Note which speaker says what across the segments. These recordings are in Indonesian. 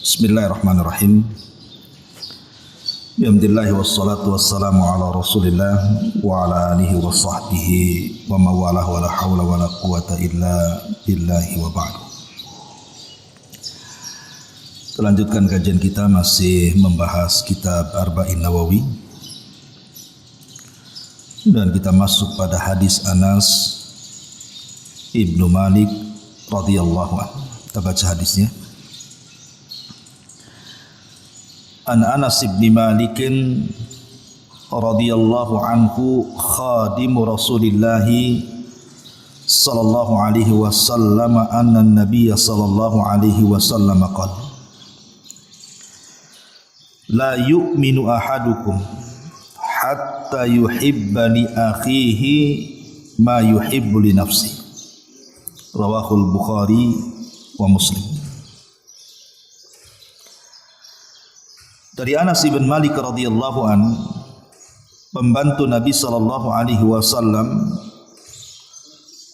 Speaker 1: Bismillahirrahmanirrahim. Alhamdulillah wassalatu wassalamu ala Rasulillah wa ala alihi wa sahbihi wa mawalah wa la hawla wa la quwata illa billahi wa ba'du. Lanjutkan kajian kita masih membahas kitab Arba'in Nawawi. Dan kita masuk pada hadis Anas Ibnu Malik radhiyallahu anhu. Kita baca hadisnya. An Anas bin Malik radhiyallahu anhu khadimu Rasulillah sallallahu alaihi wasallam anna an-nabiy sallallahu alaihi wasallam qala la yu'minu ahadukum hatta yuhibba li akhihi ma yuhibbu li nafsihi. Rawahul Bukhari wa Muslim. Dari Anas bin Malik radhiyallahu an, pembantu Nabi sallallahu alaihi wasallam,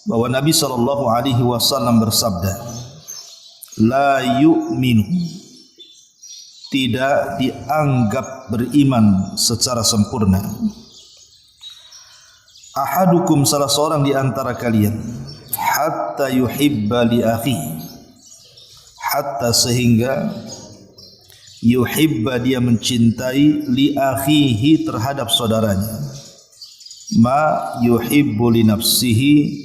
Speaker 1: bahwa Nabi sallallahu alaihi wasallam bersabda, la yu'minu, tidak dianggap beriman secara sempurna, ahadukum, salah seorang di antara kalian, hatta yuhibba li akhihi, hatta sehingga yuhibba dia mencintai li akhihi terhadap saudaranya, ma yuhibbu li nafsihi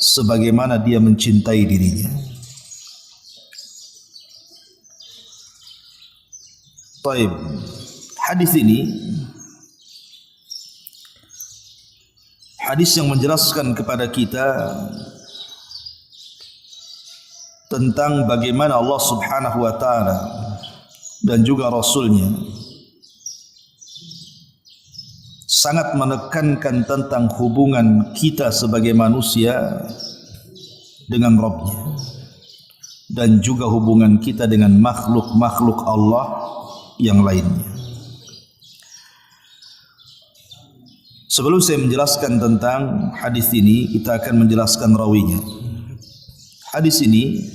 Speaker 1: sebagaimana dia mencintai dirinya. Baik, hadis ini hadis yang menjelaskan kepada kita tentang bagaimana Allah Subhanahu wa taala dan juga Rasulnya sangat menekankan tentang hubungan kita sebagai manusia dengan Rabb-Nya, dan juga hubungan kita dengan makhluk-makhluk Allah yang lainnya. Sebelum saya menjelaskan tentang hadis ini, kita akan menjelaskan rawinya. Hadis ini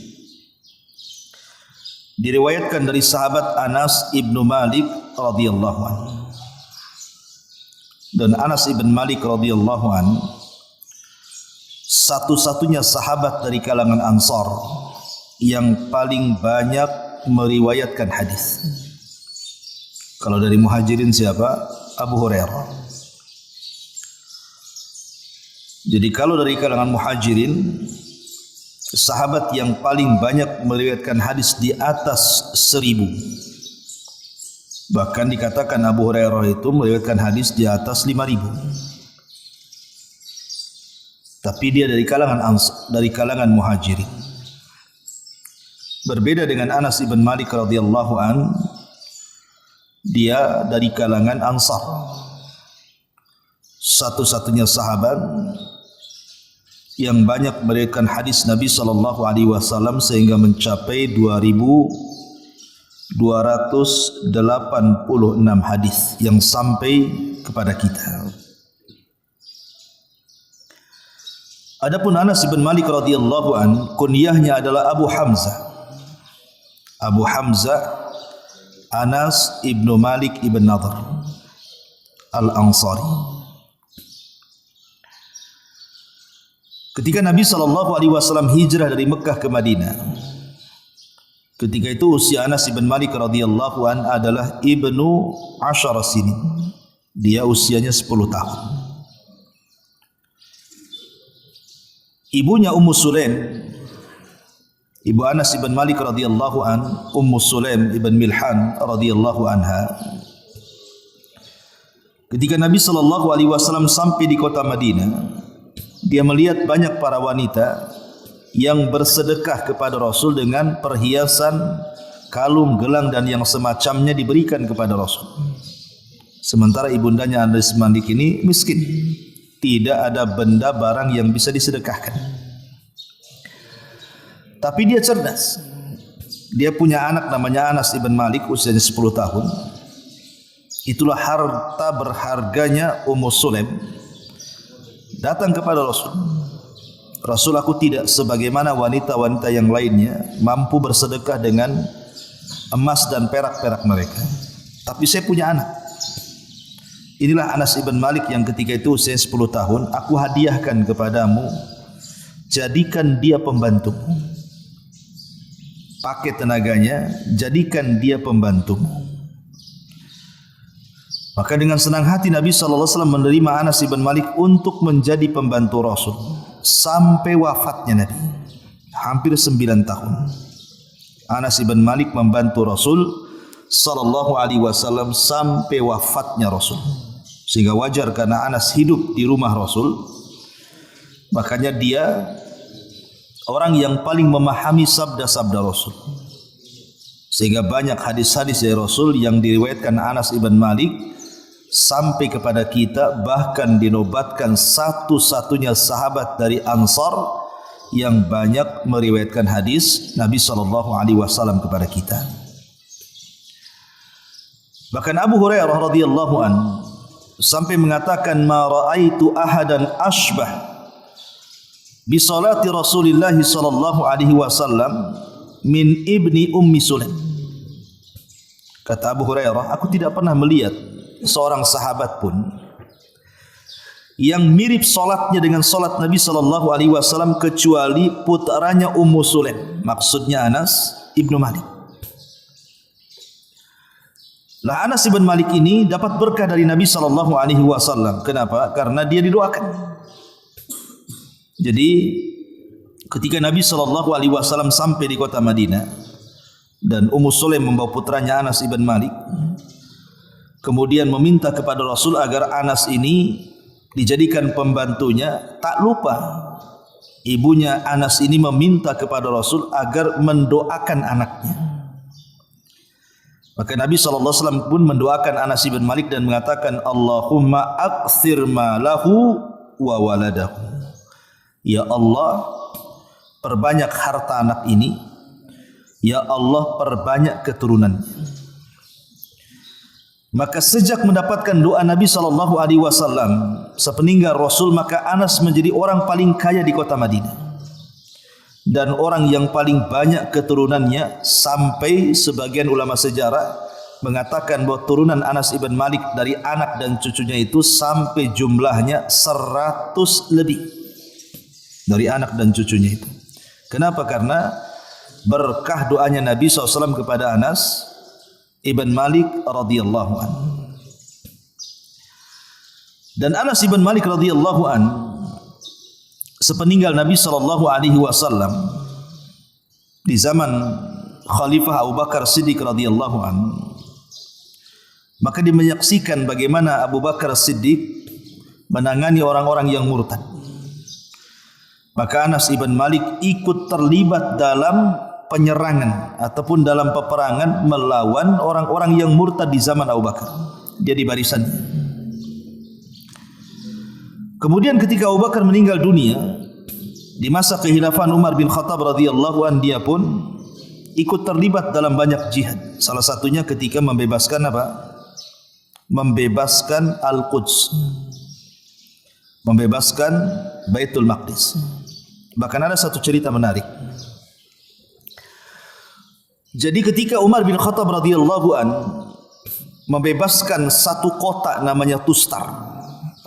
Speaker 1: diriwayatkan dari sahabat Anas ibnu Malik radhiyallahu anhu. Dan Anas ibn Malik radhiyallahu anhu satu-satunya sahabat dari kalangan Ansar yang paling banyak meriwayatkan hadis. Kalau dari Muhajirin siapa? Abu Hurairah. Jadi kalau dari kalangan Muhajirin, sahabat yang paling banyak meriwayatkan hadis di atas 1000. Bahkan dikatakan Abu Hurairah itu meriwayatkan hadis di atas 5000. Tapi dia dari kalangan Muhajirin. Berbeda dengan Anas ibn Malik radhiyallahu an, dia dari kalangan Ansar. Satu-satunya sahabat yang banyak meriwayatkan hadis Nabi sallallahu alaihi wasallam sehingga mencapai 2286 hadis yang sampai kepada kita. Adapun Anas bin Malik radhiyallahu an, kunyahnya adalah Abu Hamzah. Abu Hamzah Anas ibnu Malik ibn Nadhr Al-Ansari. Ketika Nabi SAW hijrah dari Mekah ke Madinah, ketika itu usia Anas bin Malik radhiyallahu an adalah ibnu 10 sinin. Dia usianya 10 tahun. Ibunya Ummu Sulaim, ibu Anas bin Malik radhiyallahu an, Ummu Sulaim ibn Milhan radhiyallahu anha, ketika Nabi SAW sampai di kota Madinah, dia melihat banyak para wanita yang bersedekah kepada Rasul dengan perhiasan, kalung, gelang dan yang semacamnya diberikan kepada Rasul. Sementara ibundanya Anas bin Malik ini miskin, tidak ada benda barang yang bisa disedekahkan. Tapi dia cerdas. Dia punya anak namanya Anas ibn Malik, usianya 10 tahun. Itulah harta berharganya Ummu Sulaim datang kepada Rasul. Rasul, aku tidak sebagaimana wanita-wanita yang lainnya mampu bersedekah dengan emas dan perak-perak mereka. Tapi saya punya anak. Inilah Anas ibn Malik yang ketika itu usia 10 tahun. Aku hadiahkan kepadamu. Jadikan dia pembantumu. Pakai tenaganya, jadikan dia pembantumu. Maka dengan senang hati Nabi SAW menerima Anas ibn Malik untuk menjadi pembantu Rasul. Sampai wafatnya Nabi. Hampir 9 tahun. Anas ibn Malik membantu Rasul sallallahu alaihi wasallam sampai wafatnya Rasul. Sehingga wajar karena Anas hidup di rumah Rasul. Makanya dia orang yang paling memahami sabda-sabda Rasul. Sehingga banyak hadis-hadis dari Rasul yang diriwayatkan Anas ibn Malik sampai kepada kita, bahkan dinobatkan satu-satunya sahabat dari Ansar yang banyak meriwayatkan hadis Nabi SAW kepada kita. Bahkan Abu Hurairah radhiyallahu anhu sampai mengatakan, ma ra'aitu ahadan ashbah bi salati Rasulillah sallallahu alaihi wasallam min ibni ummi Sulaim. Kata Abu Hurairah, aku tidak pernah melihat seorang sahabat pun yang mirip salatnya dengan salat Nabi sallallahu alaihi wasallam kecuali putranya Ummu Sulaim, maksudnya Anas ibnu Malik. Lah Anas ibn Malik ini dapat berkah dari Nabi sallallahu alaihi wasallam. Kenapa? Karena dia didoakan. Jadi ketika Nabi sallallahu alaihi wasallam sampai di kota Madinah dan Ummu Sulaim membawa putranya Anas ibn Malik, kemudian meminta kepada Rasul agar Anas ini dijadikan pembantunya, tak lupa ibunya Anas ini meminta kepada Rasul agar mendoakan anaknya. Maka Nabi SAW pun mendoakan Anas ibn Malik dan mengatakan, Allahumma akthir malahu wa waladahu. Ya Allah, perbanyak harta anak ini. Ya Allah, perbanyak keturunannya. Maka sejak mendapatkan doa Nabi SAW sepeninggal Rasul, maka Anas menjadi orang paling kaya di kota Madinah. Dan orang yang paling banyak keturunannya, sampai sebagian ulama sejarah mengatakan bahwa turunan Anas ibn Malik dari anak dan cucunya itu sampai jumlahnya 100 lebih dari anak dan cucunya itu. Kenapa? Karena berkah doanya Nabi SAW kepada Anas ibn Malik radhiyallahu anhu. Dan Anas ibn Malik radhiyallahu anhu sepeninggal Nabi SAW di zaman Khalifah Abu Bakar Siddiq radhiyallahu anhu, maka dia menyaksikan bagaimana Abu Bakar Siddiq menangani orang-orang yang murtad. Maka Anas ibn Malik ikut terlibat dalam penyerangan ataupun dalam peperangan melawan orang-orang yang murtad di zaman Abu Bakar. Dia di barisannya. Kemudian ketika Abu Bakar meninggal dunia, di masa kekhilafan Umar bin Khattab radhiyallahu anhu, dia pun ikut terlibat dalam banyak jihad. Salah satunya ketika membebaskan apa? Membebaskan Al-Quds, membebaskan Baitul Maqdis. Bahkan ada satu cerita menarik. Jadi ketika Umar bin Khattab radhiyallahu anhu membebaskan satu kota namanya Tustar.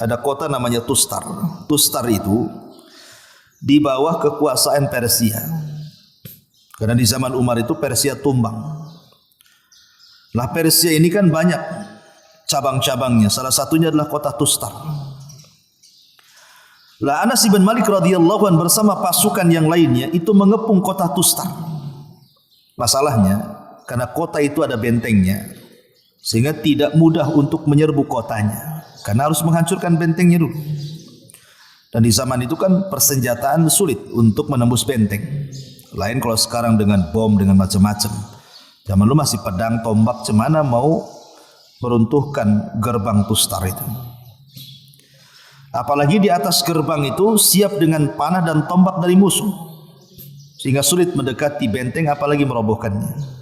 Speaker 1: Ada kota namanya Tustar. Tustar itu di bawah kekuasaan Persia. Karena di zaman Umar itu Persia tumbang. Lah Persia ini kan banyak cabang-cabangnya. Salah satunya adalah kota Tustar. Lah Anas ibn Malik radhiyallahu anhu bersama pasukan yang lainnya itu mengepung kota Tustar. Masalahnya karena kota itu ada bentengnya, sehingga tidak mudah untuk menyerbu kotanya. Karena harus menghancurkan bentengnya dulu. Dan di zaman itu kan persenjataan sulit untuk menembus benteng. Lain kalau sekarang dengan bom, dengan macam-macam. Zaman dulu masih pedang, tombak, cemana mau meruntuhkan gerbang Tustar itu. Apalagi di atas gerbang itu siap dengan panah dan tombak dari musuh. Sehingga sulit mendekati benteng apalagi merobohkannya.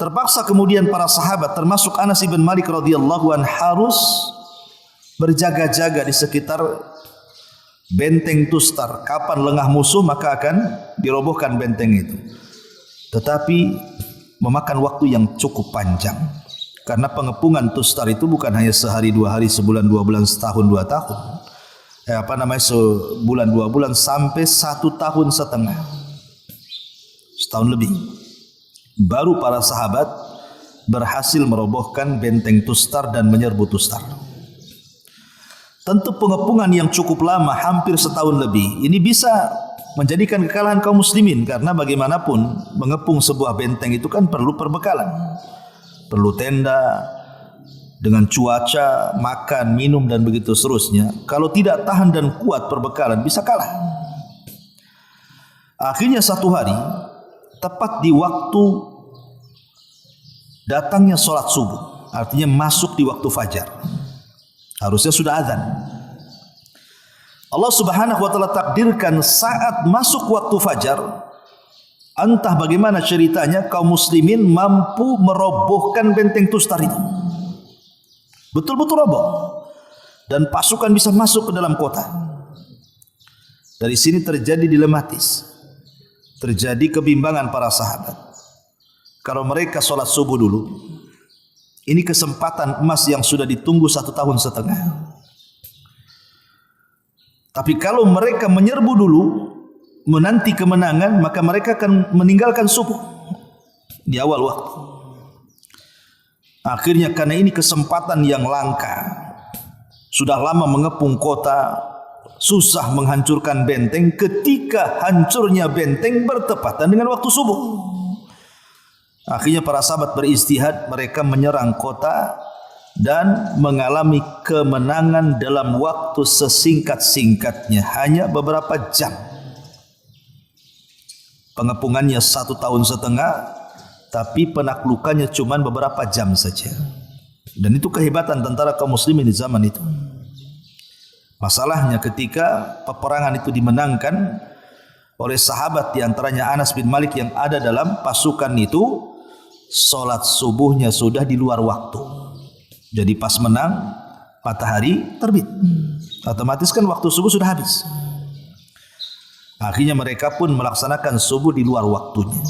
Speaker 1: Terpaksa kemudian para sahabat termasuk Anas ibn Malik radhiyallahu anhu harus berjaga-jaga di sekitar benteng Tustar. Kapan lengah musuh maka akan dirobohkan benteng itu. Tetapi memakan waktu yang cukup panjang. Karena pengepungan Tustar itu bukan hanya sehari, 2 hari, sebulan, 2 bulan, setahun, 2 tahun. Sebulan, 2 bulan sampai 1 tahun setengah. Setahun lebih. Baru para sahabat berhasil merobohkan benteng Tustar dan menyerbu Tustar. Tentu pengepungan yang cukup lama, hampir setahun lebih, ini bisa menjadikan kekalahan kaum muslimin, karena bagaimanapun mengepung sebuah benteng itu kan perlu perbekalan, perlu tenda dengan cuaca, makan, minum dan begitu seterusnya. Kalau tidak tahan dan kuat perbekalan, bisa kalah. Akhirnya satu hari, tepat di waktu datangnya sholat subuh, artinya masuk di waktu fajar, harusnya sudah azan. Allah Subhanahu wa taala takdirkan saat masuk waktu fajar, entah bagaimana ceritanya, kaum muslimin mampu merobohkan benteng Tustar itu. Betul-betul roboh. Dan pasukan bisa masuk ke dalam kota. Dari sini terjadi dilematis. Terjadi kebimbangan para sahabat. Kalau mereka sholat subuh dulu, ini kesempatan emas yang sudah ditunggu 1 tahun setengah. Tapi kalau mereka menyerbu dulu, menanti kemenangan, maka mereka akan meninggalkan subuh di awal waktu. Akhirnya karena ini kesempatan yang langka, sudah lama mengepung kota, susah menghancurkan benteng, ketika hancurnya benteng bertepatan dengan waktu subuh. Akhirnya para sahabat beristihad, mereka menyerang kota dan mengalami kemenangan dalam waktu sesingkat-singkatnya, hanya beberapa jam. Pengepungannya 1 tahun setengah, tapi penaklukannya cuma beberapa jam saja. Dan itu kehebatan tentara kaum muslimin di zaman itu. Masalahnya ketika peperangan itu dimenangkan oleh sahabat, diantaranya Anas bin Malik yang ada dalam pasukan itu, sholat subuhnya sudah di luar waktu. Jadi pas menang, matahari terbit, otomatis kan waktu subuh sudah habis. Akhirnya mereka pun melaksanakan subuh di luar waktunya.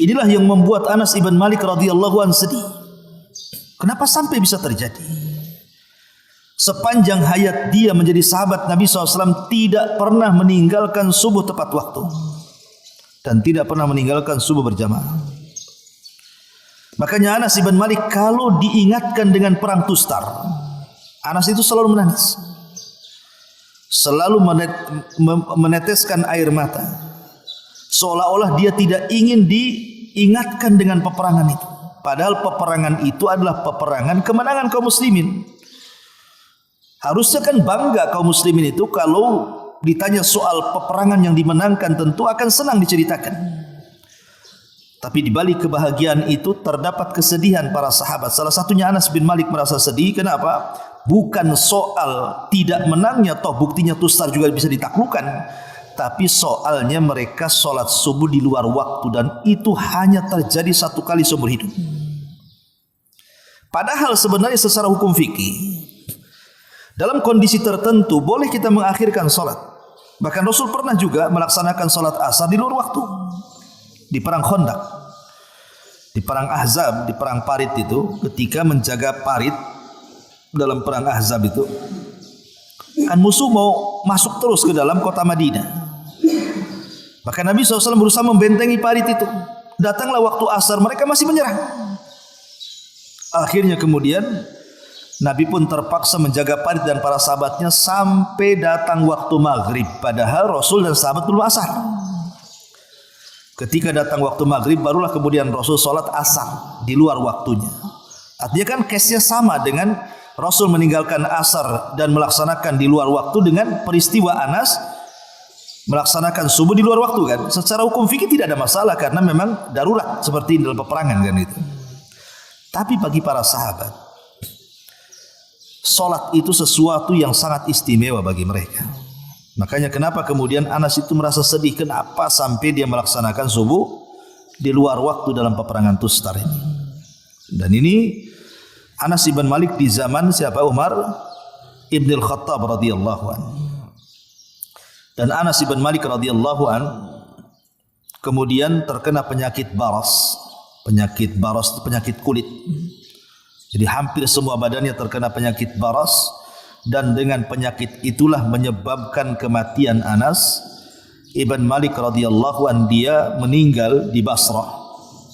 Speaker 1: Inilah yang membuat Anas ibn Malik radhiyallahu anhu sedih. Kenapa sampai bisa terjadi? Sepanjang hayat dia menjadi sahabat Nabi SAW, tidak pernah meninggalkan subuh tepat waktu. Dan tidak pernah meninggalkan subuh berjamaah. Makanya Anas ibn Malik kalau diingatkan dengan perang Tustar, Anas itu selalu menangis. Selalu meneteskan air mata. Seolah-olah dia tidak ingin diingatkan dengan peperangan itu. Padahal peperangan itu adalah peperangan kemenangan kaum muslimin. Harusnya kan bangga kaum muslimin itu kalau ditanya soal peperangan yang dimenangkan, tentu akan senang diceritakan. Tapi di balik kebahagiaan itu terdapat kesedihan para sahabat. Salah satunya Anas bin Malik merasa sedih. Kenapa? Bukan soal tidak menangnya, toh buktinya Tustar juga bisa ditaklukkan. Tapi soalnya mereka sholat subuh di luar waktu, dan itu hanya terjadi 1 kali seumur hidup. Padahal sebenarnya secara hukum fikih, dalam kondisi tertentu boleh kita mengakhirkan sholat. Bahkan Rasul pernah juga melaksanakan sholat asar di luar waktu. Di perang Khandaq, di perang Ahzab, di perang Parit itu, ketika menjaga parit dalam perang Ahzab itu, kan musuh mau masuk terus ke dalam kota Madinah. Maka Nabi SAW berusaha membentengi parit itu. Datanglah waktu asar, mereka masih menyerang. Akhirnya kemudian Nabi pun terpaksa menjaga parit dan para sahabatnya sampai datang waktu maghrib. Padahal Rasul dan sahabat belum asar. Ketika datang waktu maghrib, barulah kemudian Rasul sholat asar di luar waktunya. Artinya kan case-nya sama dengan Rasul meninggalkan asar dan melaksanakan di luar waktu dengan peristiwa Anas melaksanakan subuh di luar waktu kan. Secara hukum fikih tidak ada masalah karena memang darurat seperti dalam peperangan kan itu. Tapi bagi para sahabat, sholat itu sesuatu yang sangat istimewa bagi mereka. Makanya kenapa kemudian Anas itu merasa sedih, kenapa sampai dia melaksanakan subuh di luar waktu dalam peperangan Tustar ini. Dan ini Anas ibn Malik di zaman siapa? Umar ibn al-Khattab radhiyallahu anhu. Dan Anas ibn Malik radhiyallahu anhu kemudian terkena penyakit baras. Penyakit baras itu penyakit kulit. Jadi hampir semua badannya terkena penyakit baras, dan dengan penyakit itulah menyebabkan kematian Anas ibn Malik radhiyallahu an. Dia meninggal di Basrah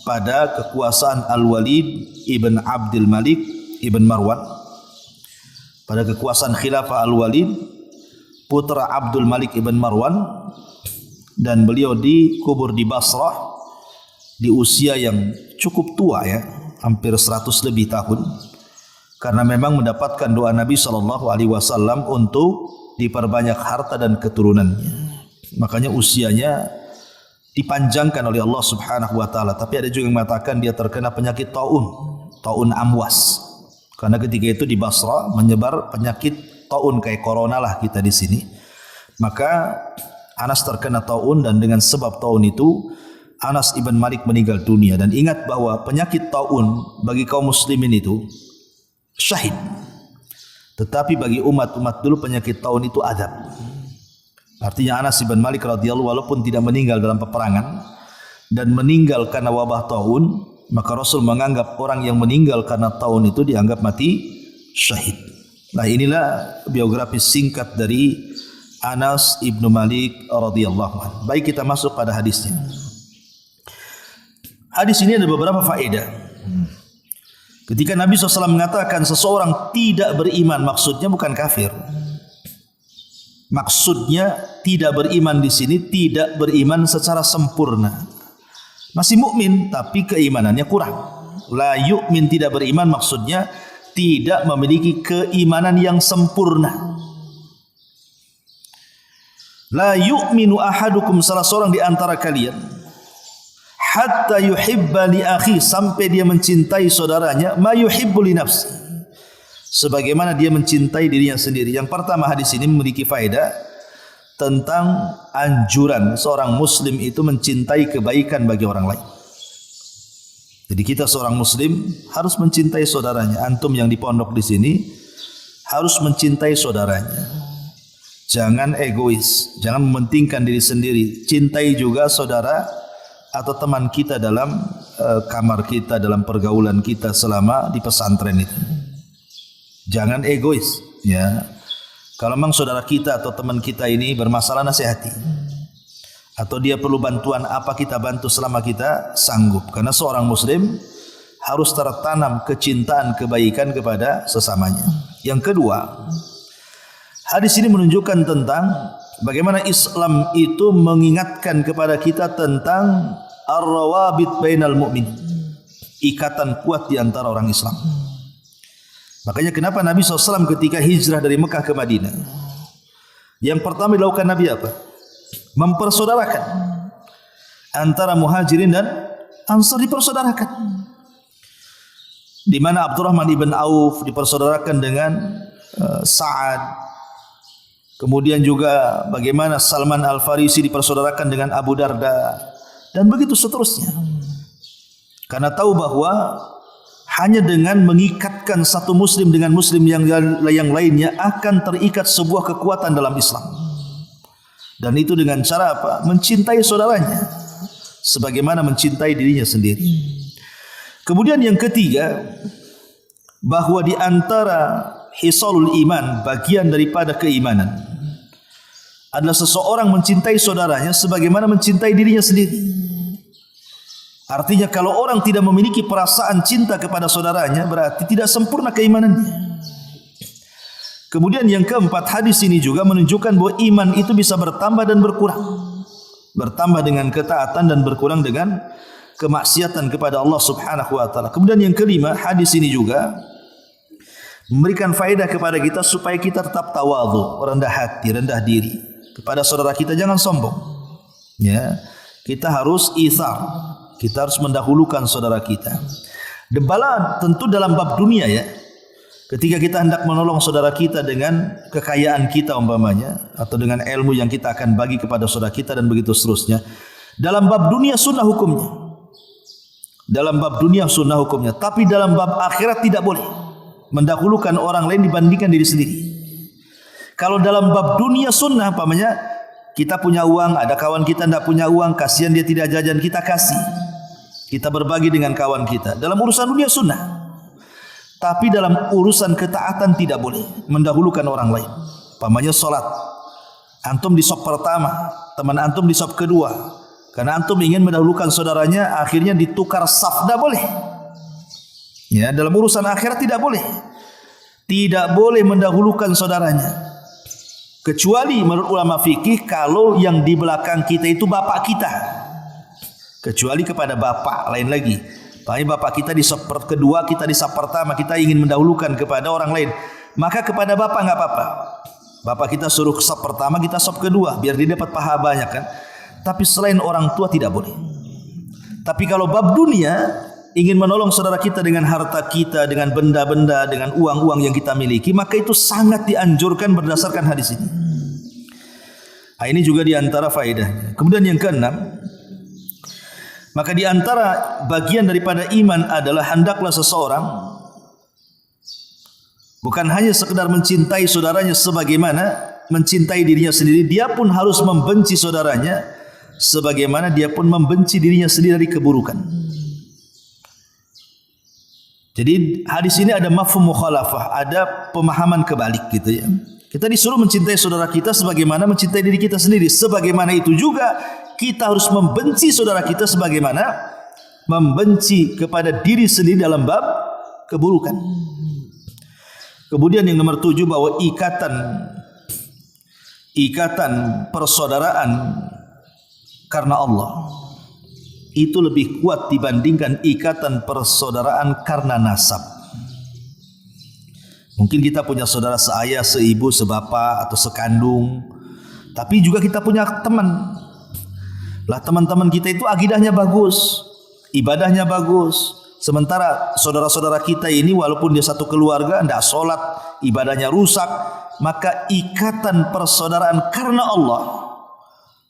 Speaker 1: pada kekuasaan Al-Walid ibn Abdul Malik ibn Marwan. Pada kekuasaan khilafah Al-Walid putra Abdul Malik ibn Marwan, dan beliau dikubur di Basrah di usia yang cukup tua ya, hampir 100 lebih tahun, karena memang mendapatkan doa Nabi SAW untuk diperbanyak harta dan keturunannya. Makanya usianya dipanjangkan oleh Allah Subhanahu wa taala. Tapi ada juga yang mengatakan dia terkena penyakit taun amwas. Karena ketika itu di Basra menyebar penyakit taun kayak corona lah kita di sini. Maka Anas terkena taun, dan dengan sebab taun itu Anas ibn Malik meninggal dunia. Dan ingat bahwa penyakit taun bagi kaum muslimin itu syahid. Tetapi bagi umat-umat dulu penyakit taun itu azab. Artinya Anas ibn Malik radhiyallahu walaupun tidak meninggal dalam peperangan dan meninggal karena wabah taun, maka Rasul menganggap orang yang meninggal karena taun itu dianggap mati syahid. Nah, inilah biografi singkat dari Anas ibn Malik radhiyallahu anhu. Baik, kita masuk pada hadisnya. Hadis ini ada beberapa faedah. Ketika Nabi SAW mengatakan seseorang tidak beriman, maksudnya bukan kafir. Maksudnya tidak beriman di sini tidak beriman secara sempurna. Masih mukmin tapi keimanannya kurang. La yu'min, tidak beriman maksudnya tidak memiliki keimanan yang sempurna. La yu'minu ahadukum, salah seorang di antara kalian, hatta yuhibba li akhi, sampai dia mencintai saudaranya, ma yuhibbu li nafsi, sebagaimana dia mencintai dirinya sendiri. Yang pertama, hadis ini memiliki faedah tentang anjuran seorang muslim itu mencintai kebaikan bagi orang lain. Jadi kita seorang muslim harus mencintai saudaranya. Antum yang di pondok di sini harus mencintai saudaranya. Jangan egois, jangan mementingkan diri sendiri. Cintai juga saudara atau teman kita dalam kamar kita, dalam pergaulan kita selama di pesantren itu. Jangan egois, ya. Kalau memang saudara kita atau teman kita ini bermasalah, nasihati. Atau dia perlu bantuan apa, kita bantu selama kita sanggup. Karena seorang muslim harus tertanam kecintaan kebaikan kepada sesamanya. Yang kedua, hadis ini menunjukkan tentang bagaimana Islam itu mengingatkan kepada kita tentang ar-rawabit bainal mu'min, ikatan kuat di antara orang Islam. Makanya kenapa Nabi SAW ketika hijrah dari Mekah ke Madinah, yang pertama dilakukan Nabi apa? Mempersaudarakan antara muhajirin dan ansar, dipersaudarakan. Di mana Abdurrahman ibn Auf dipersaudarakan dengan Sa'ad. Kemudian juga bagaimana Salman Al-Farisi dipersaudarakan dengan Abu Darda, dan begitu seterusnya. Karena tahu bahwa hanya dengan mengikatkan satu muslim dengan muslim yang lainnya akan terikat sebuah kekuatan dalam Islam. Dan itu dengan cara apa? Mencintai saudaranya sebagaimana mencintai dirinya sendiri. Kemudian yang ketiga, bahwa di antara hisalul iman, bagian daripada keimanan, adalah seseorang mencintai saudaranya sebagaimana mencintai dirinya sendiri. Artinya kalau orang tidak memiliki perasaan cinta kepada saudaranya, berarti tidak sempurna keimanannya. Kemudian yang keempat, hadis ini juga menunjukkan bahwa iman itu bisa bertambah dan berkurang. Bertambah dengan ketaatan dan berkurang dengan kemaksiatan kepada Allah Subhanahu wa taala. Kemudian yang kelima, hadis ini juga memberikan faedah kepada kita supaya kita tetap tawadhu, rendah hati, rendah diri kepada saudara kita, jangan sombong. Ya, kita harus itsar, kita harus mendahulukan saudara kita. Debala tentu dalam bab dunia ya. Ketika kita hendak menolong saudara kita dengan kekayaan kita umpamanya, atau dengan ilmu yang kita akan bagi kepada saudara kita dan begitu seterusnya. Dalam bab dunia sunnah hukumnya. Dalam bab dunia sunnah hukumnya, tapi dalam bab akhirat tidak boleh mendahulukan orang lain dibandingkan diri sendiri. Kalau dalam bab dunia sunnah umpamanya Kita punya uang, ada kawan kita tidak punya uang, kasihan dia tidak jajan, kita kasih. Kita berbagi dengan kawan kita. Dalam urusan dunia sunnah. Tapi dalam urusan ketaatan tidak boleh mendahulukan orang lain. Pamannya solat, antum di saf pertama, teman antum di saf kedua. Karena antum ingin mendahulukan saudaranya, akhirnya ditukar saf, tidak boleh. Ya, dalam urusan akhirat tidak boleh. Tidak boleh mendahulukan saudaranya. Kecuali menurut ulama fikih kalau yang di belakang kita itu bapak kita. Kecuali kepada bapak, lain lagi. Bapak kita di saf kedua, kita di saf pertama, kita ingin mendahulukan kepada orang lain. Maka kepada bapak enggak apa-apa. Bapak kita suruh saf pertama, kita saf kedua, biar dia dapat pahala banyak kan. Tapi selain orang tua tidak boleh. Tapi kalau bab dunia, ingin menolong saudara kita dengan harta kita, dengan benda-benda, dengan uang-uang yang kita miliki, maka itu sangat dianjurkan berdasarkan hadis ini. Nah, ini juga diantara faedahnya. Kemudian yang keenam, maka diantara bagian daripada iman adalah hendaklah seseorang bukan hanya sekedar mencintai saudaranya sebagaimana mencintai dirinya sendiri, dia pun harus membenci saudaranya sebagaimana dia pun membenci dirinya sendiri dari keburukan. Jadi hadis ini ada mafhum mukhalafah, ada pemahaman kebalik gitu ya. Kita disuruh mencintai saudara kita sebagaimana mencintai diri kita sendiri. Sebagaimana itu juga kita harus membenci saudara kita sebagaimana membenci kepada diri sendiri dalam bab keburukan. Kemudian yang nomor 7, bahwa ikatan persaudaraan karena Allah itu lebih kuat dibandingkan ikatan persaudaraan karena nasab. Mungkin kita punya saudara seayah, seibu, sebapak atau sekandung, tapi juga kita punya teman. Lah teman-teman kita itu akidahnya bagus, ibadahnya bagus. Sementara saudara-saudara kita ini walaupun dia satu keluarga, tidak sholat, ibadahnya rusak. Maka ikatan persaudaraan karena Allah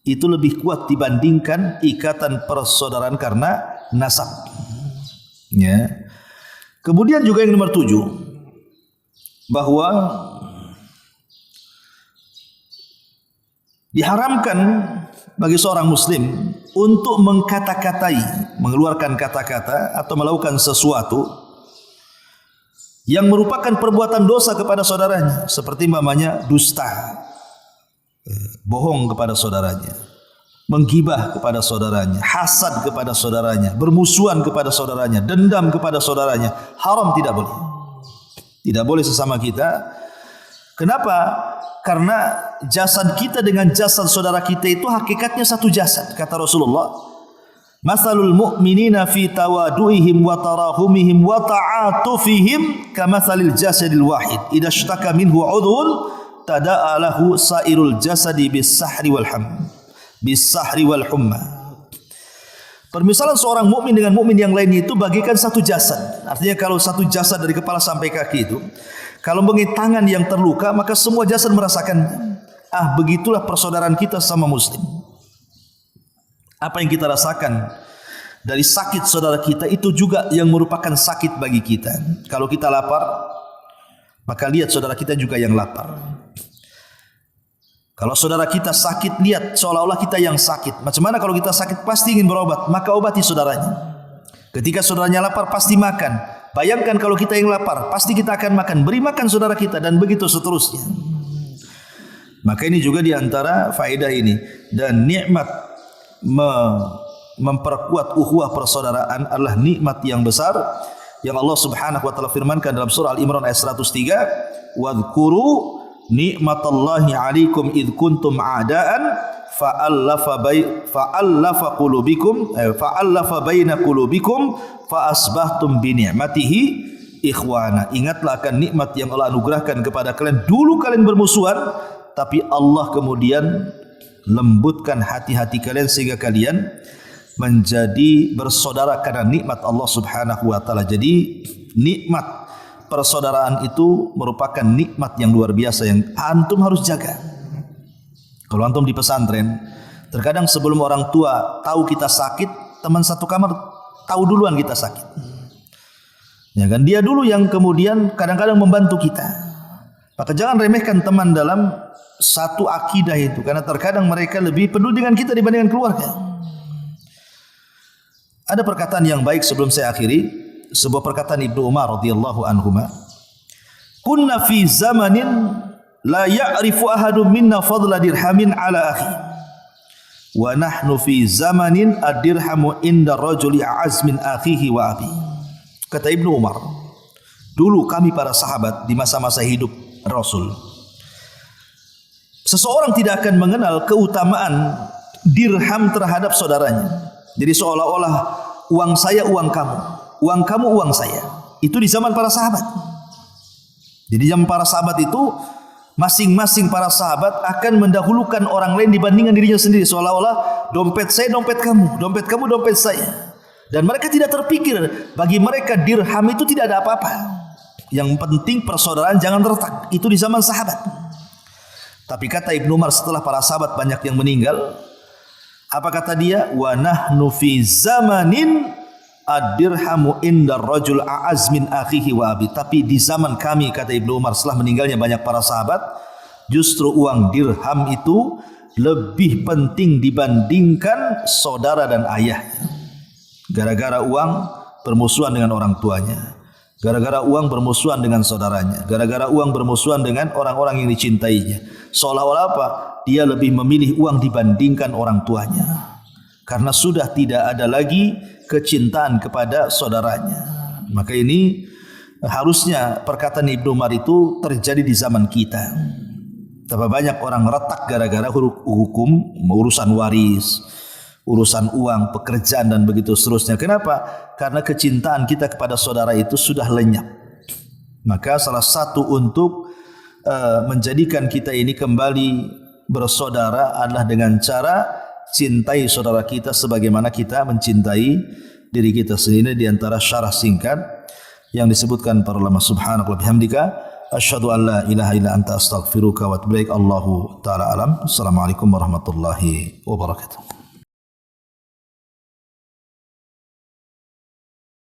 Speaker 1: itu lebih kuat dibandingkan ikatan persaudaraan karena nasab. Ya. Kemudian juga yang nomor 7, bahwa diharamkan bagi seorang muslim untuk mengkata-katai, mengeluarkan kata-kata atau melakukan sesuatu yang merupakan perbuatan dosa kepada saudaranya, seperti umpamanya dusta, bohong kepada saudaranya, menggibah kepada saudaranya, hasad kepada saudaranya, bermusuhan kepada saudaranya, dendam kepada saudaranya. Haram, tidak boleh. Tidak boleh sesama kita. Kenapa? Karena jasad kita dengan jasad saudara kita itu hakikatnya satu jasad. Kata Rasulullah, "Matsalul mu'minina fi tawadu'ihim wa tarahumihim wa ta'atufihim kamatsalil jasadil wahid. Idza ishtaka minhu 'udhun tada'a lahu sairul jasadi bis-sahri wal humma." Permisalan seorang mukmin dengan mukmin yang lainnya itu bagikan satu jasad. Artinya kalau satu jasad dari kepala sampai kaki itu, kalau mengenai tangan yang terluka, maka semua jasad merasakan. Begitulah persaudaraan kita sama muslim. Apa yang kita rasakan dari sakit saudara kita itu juga yang merupakan sakit bagi kita. Kalau kita lapar, maka lihat saudara kita juga yang lapar. Kalau saudara kita sakit, lihat seolah-olah kita yang sakit. Macam mana kalau kita sakit pasti ingin berobat, maka obati saudaranya. Ketika saudaranya lapar pasti makan. Bayangkan kalau kita yang lapar, pasti kita akan makan. Beri makan saudara kita, dan begitu seterusnya. Maka ini juga diantara faedah ini. Dan nikmat memperkuat ukhuwah persaudaraan adalah nikmat yang besar yang Allah Subhanahu wa taala firmankan dalam surah Al-Imran ayat 103, "Wadhkuru nikmatallahi 'alaikum id kuntum a'daan fa'allafa baina qulubikum fa asbahtum bi ni'matihi ikhwana." Ingatlah akan nikmat yang Allah anugerahkan kepada kalian. Dulu kalian bermusuhan, tapi Allah kemudian lembutkan hati-hati kalian sehingga kalian menjadi bersaudara karena nikmat Allah Subhanahu wa taala. Jadi nikmat persaudaraan itu merupakan nikmat yang luar biasa yang antum harus jaga. Kalau antum di pesantren, terkadang sebelum orang tua tahu kita sakit, teman satu kamar tahu duluan kita sakit. Ya kan, dia dulu yang kemudian kadang-kadang membantu kita. Maka jangan remehkan teman dalam satu akidah itu, karena terkadang mereka lebih peduli dengan kita dibandingkan keluarga. Ada perkataan yang baik sebelum saya akhiri, sebuah perkataan Ibnu Umar radhiyallahu anhuma. Kunna fi zamanin la ya'rifu ahadun minna fadla dirhamin ala akhi. Wa nahnu fi zamanin ad-dirhamu inda rajuli a'az min akhihi wa abi. Kata Ibnu Umar, dulu kami para sahabat di masa-masa hidup Rasul, seseorang tidak akan mengenal keutamaan dirham terhadap saudaranya. Jadi seolah-olah uang saya uang kamu, uang kamu uang saya. Itu di zaman para sahabat. Jadi zaman para sahabat itu masing-masing para sahabat akan mendahulukan orang lain dibandingkan dirinya sendiri, seolah-olah dompet saya dompet kamu, dompet kamu dompet saya. Dan mereka tidak terpikir, bagi mereka dirham itu tidak ada apa-apa. Yang penting persaudaraan jangan retak. Itu di zaman sahabat. Tapi kata Ibnu Umar, setelah para sahabat banyak yang meninggal, apa kata dia? Wa nahnu fi zamanin ad-dirhamu indar rajul a'az min akhihi wa abi. Tapi di zaman kami, kata Ibnu Umar, setelah meninggalnya banyak para sahabat, justru uang dirham itu lebih penting dibandingkan saudara dan ayahnya. Gara-gara uang bermusuhan dengan orang tuanya, gara-gara uang bermusuhan dengan saudaranya, gara-gara uang bermusuhan dengan orang-orang yang dicintainya. Seolah-olah apa? Dia lebih memilih uang dibandingkan orang tuanya, karena sudah tidak ada lagi kecintaan kepada saudaranya. Maka ini harusnya perkataan Ibnu Umar itu terjadi di zaman kita. Tapi banyak orang retak gara-gara hukum, urusan waris, urusan uang, pekerjaan dan begitu seterusnya. Kenapa? Karena kecintaan kita kepada saudara itu sudah lenyap. Maka salah satu untuk menjadikan kita ini kembali bersaudara adalah dengan cara cintai saudara kita sebagaimana kita mencintai diri kita sendiri. Di antara syarah singkat yang disebutkan para ulama, subhanaka wa bihamdika asyhadu an la ilaha illa anta astaghfiruka wa atubu ilaik. Allahu taala alam. Assalamualaikum warahmatullahi wabarakatuh.